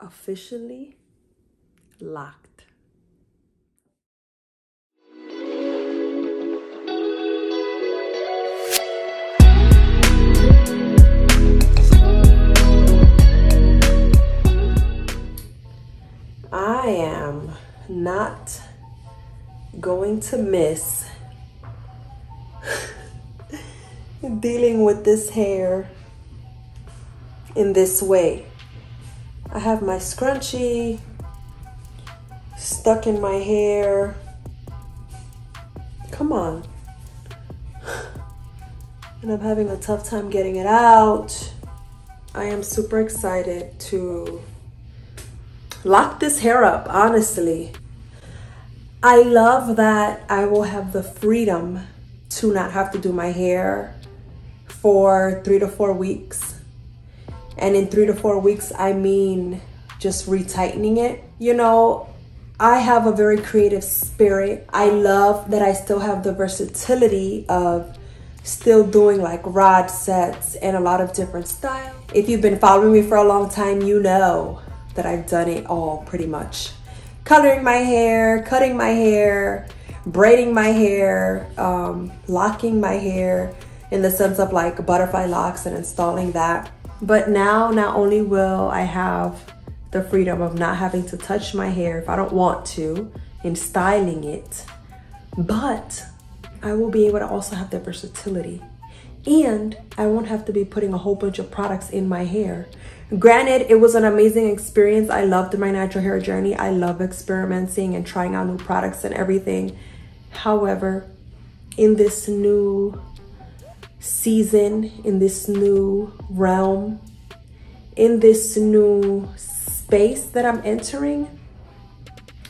officially locked. I am not going to miss dealing with this hair in this way. I have my scrunchie stuck in my hair. Come on. And I'm having a tough time getting it out. I am super excited to lock this hair up, honestly. I love that I will have the freedom to not have to do my hair for 3 to 4 weeks. And in 3 to 4 weeks, I mean just retightening it. You know, I have a very creative spirit. I love that I still have the versatility of still doing like rod sets and a lot of different styles. If you've been following me for a long time, you know that I've done it all pretty much. Coloring my hair, cutting my hair, braiding my hair, locking my hair in the sense of like butterfly locks and installing that. But now, not only will I have the freedom of not having to touch my hair if I don't want to in styling it, but I will be able to also have the versatility. And I won't have to be putting a whole bunch of products in my hair. Granted, it was an amazing experience. I loved my natural hair journey. I love experimenting and trying out new products and everything. However, in this new season, in this new realm, in this new space that I'm entering,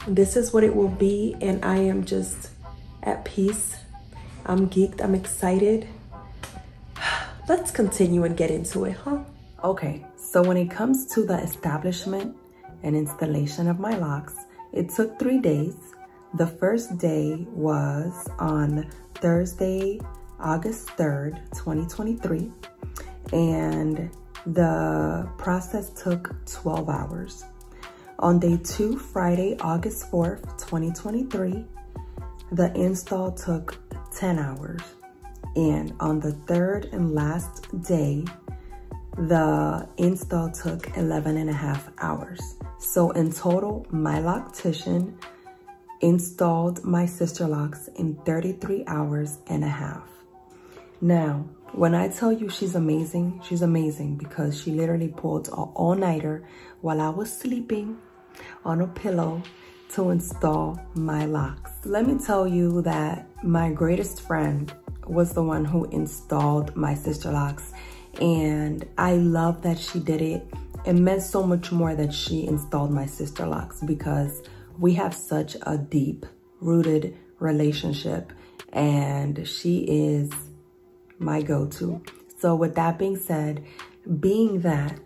this is what it will be. And I am just at peace. I'm geeked. I'm excited. Let's continue and get into it, huh? Okay, so when it comes to the establishment and installation of my locks, it took 3 days. The first day was on Thursday, August 3rd, 2023. And the process took 12 hours. On day 2, Friday, August 4th, 2023, the install took 10 hours. And on the third and last day, the install took 11.5 hours. So in total, my loctician installed my Sisterlocks in 33 hours and a half. Now, when I tell you she's amazing because she literally pulled an all-nighter while I was sleeping on a pillow to install my locks. Let me tell you that my greatest friend was the one who installed my Sisterlocks, and I love that she did it. It meant so much more that she installed my Sisterlocks because we have such a deep rooted relationship and she is my go-to. So with that being said, being that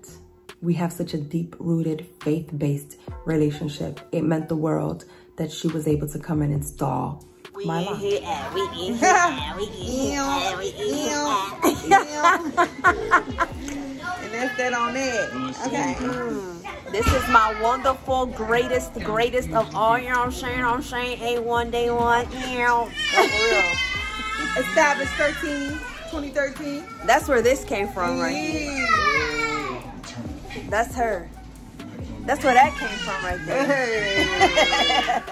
we have such a deep rooted faith-based relationship, it meant the world that she was able to come and install my locks. And that's that on that. Okay. This is my wonderful, greatest of all, you know what I'm saying? A1, day one, you know. That's real. Established 2013. That's where this came from, right here. That's her. That's where that came from right there.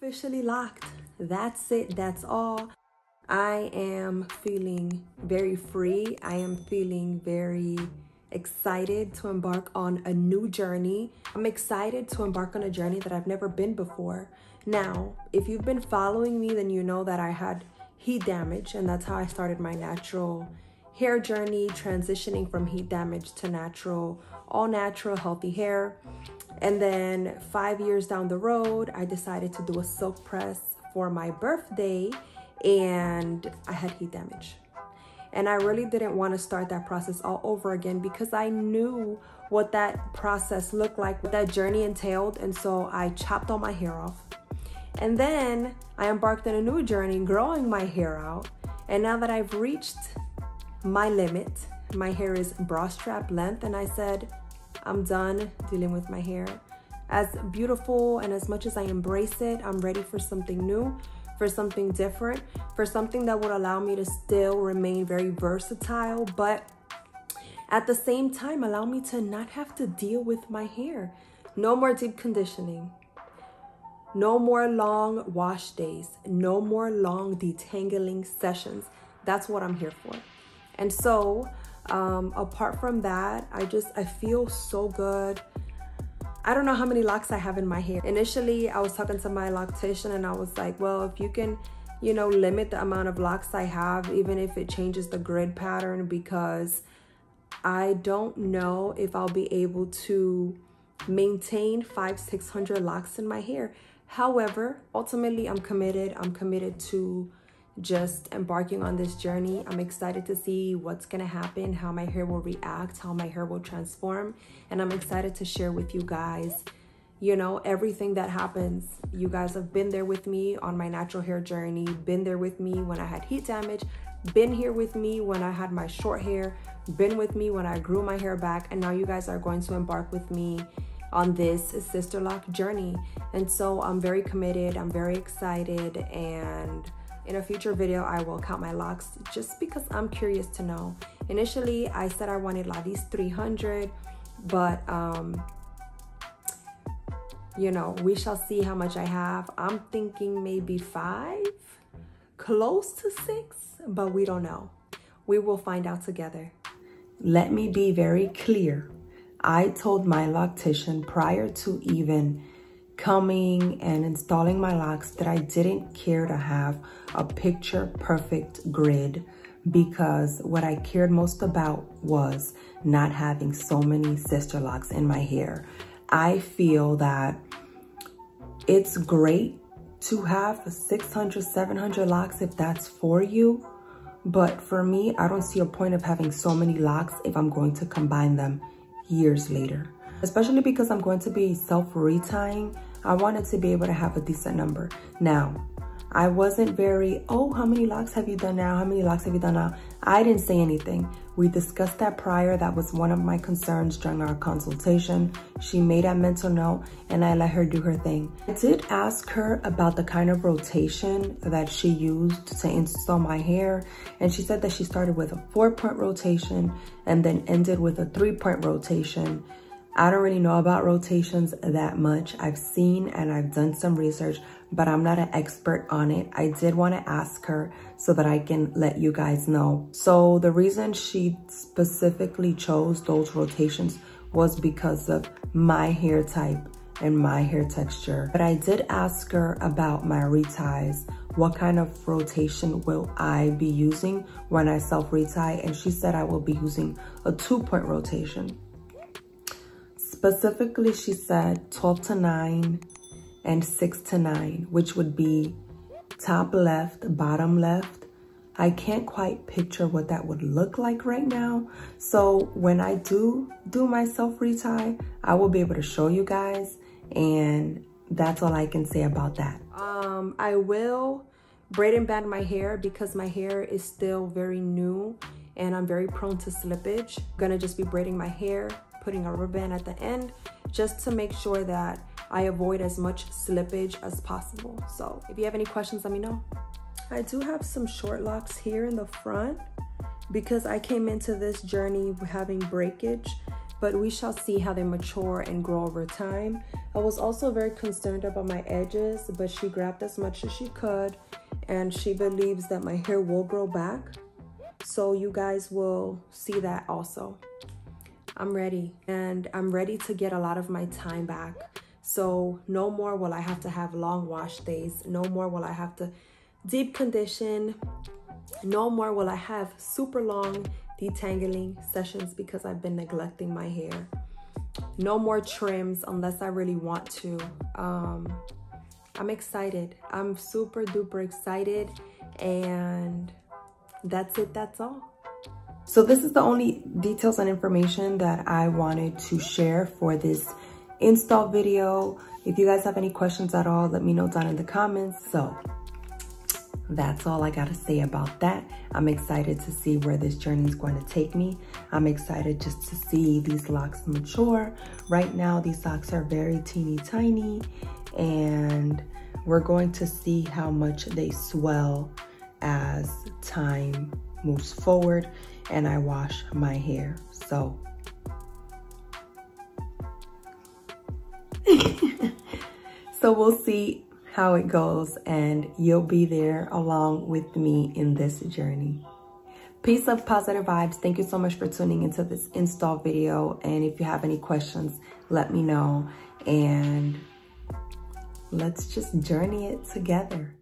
Officially locked. That's it. That's all. I am feeling very free. I am feeling very excited to embark on a new journey. I'm excited to embark on a journey that I've never been before. Now, if you've been following me, then you know that I had heat damage, and that's how I started my natural hair journey, transitioning from heat damage to natural, all natural, healthy hair. And then 5 years down the road, I decided to do a silk press for my birthday, and I had heat damage. And I really didn't want to start that process all over again because I knew what that process looked like, what that journey entailed. And so I chopped all my hair off And then I embarked on a new journey, growing my hair out. And now that I've reached my limit, my hair is bra strap length, and I said, I'm done dealing with my hair. As beautiful and as much as I embrace it, I'm ready for something new, for something different, for something that would allow me to still remain very versatile, but at the same time, allow me to not have to deal with my hair. No more deep conditioning. No more long wash days. No more long detangling sessions. That's what I'm here for. And so, apart from that, I feel so good. I don't know how many locks I have in my hair. Initially, I was talking to my loctician and I was like, well, if you can, you know, limit the amount of locks I have, even if it changes the grid pattern, because I don't know if I'll be able to maintain 500-600 locks in my hair. However, ultimately, I'm committed. I'm committed to just embarking on this journey. I'm excited to see what's gonna happen, how my hair will react, how my hair will transform. And I'm excited to share with you guys, you know, everything that happens. You guys have been there with me on my natural hair journey, been there with me when I had heat damage, been here with me when I had my short hair, been with me when I grew my hair back, and now you guys are going to embark with me on this Sisterlock journey. And so I'm very committed, I'm very excited, and in a future video, I will count my locks just because I'm curious to know. Initially, I said I wanted at least 300, but you know, we shall see how much I have. I'm thinking maybe 5, close to 6, but we don't know. We will find out together. Let me be very clear. I told my loctician prior to even coming and installing my locks that I didn't care to have a picture perfect grid, because what I cared most about was not having so many sister locks in my hair. I feel that it's great to have 600, 700 locks if that's for you. But for me, I don't see a point of having so many locks if I'm going to combine them years later. Especially because I'm going to be self-retying. I wanted to be able to have a decent number. Now, I wasn't very, oh, how many locks have you done now? How many locks have you done now? I didn't say anything. We discussed that prior. That was one of my concerns during our consultation. She made a mental note and I let her do her thing. I did ask her about the kind of rotation that she used to install my hair. And she said that she started with a 4-point rotation and then ended with a 3-point rotation. I don't really know about rotations that much. I've seen and I've done some research, but I'm not an expert on it. I did want to ask her so that I can let you guys know. So the reason she specifically chose those rotations was because of my hair type and my hair texture. But I did ask her about my reties. What kind of rotation will I be using when I self-retie? And she said I will be using a 2-point rotation. Specifically, she said 12 to 9 and 6 to 9, which would be top left, bottom left. I can't quite picture what that would look like right now. So when I do my self-retie, I will be able to show you guys, and that's all I can say about that. I will braid and band my hair because my hair is still very new and I'm very prone to slippage. I'm gonna just be braiding my hair, putting a rubber band at the end just to make sure that I avoid as much slippage as possible. So if you have any questions, let me know. I do have some short locks here in the front because I came into this journey having breakage, but we shall see how they mature and grow over time. I was also very concerned about my edges, but she grabbed as much as she could and she believes that my hair will grow back. So you guys will see that also. I'm ready, and I'm ready to get a lot of my time back. So no more will I have to have long wash days. No more will I have to deep condition. No more will I have super long detangling sessions because I've been neglecting my hair. No more trims unless I really want to. I'm excited. I'm super duper excited, and that's it, that's all. So this is the only details and information that I wanted to share for this install video. If you guys have any questions at all, let me know down in the comments. So that's all I gotta say about that. I'm excited to see where this journey is going to take me. I'm excited just to see these locks mature. Right now, these locks are very teeny tiny, and we're going to see how much they swell as time moves forward and I wash my hair. So we'll see how it goes, and you'll be there along with me in this journey. Peace, love, positive vibes. Thank you so much for tuning into this install video. And if you have any questions, let me know, and let's just journey it together.